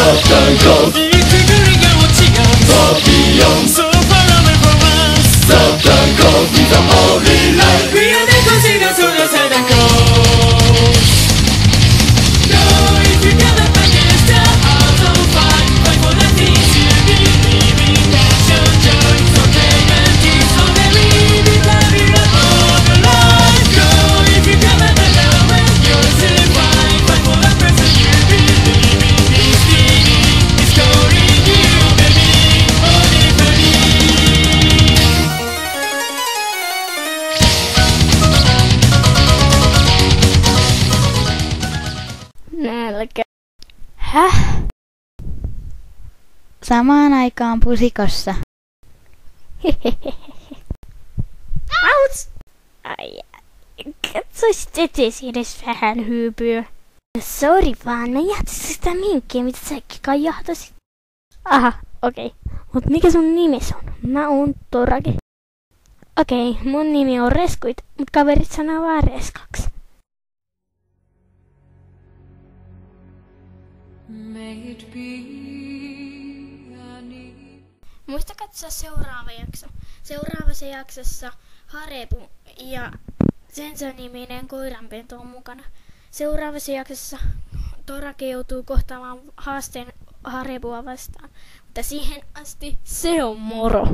Stop and go. Papillon. So far away from us. Stop and go. It's a holy life. We are the considered to the side and go. Go if you cannot manage the heart of fight. Fight for the things you believe in. Passion, joy, entertainment is all there is. The value of the life. Go if you cannot allow it. You'll survive. Fight for the person you believe in. This feeling is calling you, baby. Only believe. Nälkä. Häh? Samaan aikaan pusikossa. Auts! Ai, katsoisit etes edes vähän hyypyä. Sori vaan, mä jähtäisin sitä minkkiä, mitä säkin kai jahtasit. Aha, okei. Mut mikä sun nimes on? Mä oon Torake. Okei, mun nimi on Reskuit, mut kaverit sanoo vaan Reskaks. Muista katsoa seuraava jakso. Seuraavassa jaksossa Harebu ja Senso-niminen koiranpentu on mukana. Seuraavassa jaksossa Torake joutuu kohtaamaan haasteen Harebua vastaan. Mutta siihen asti se on moro!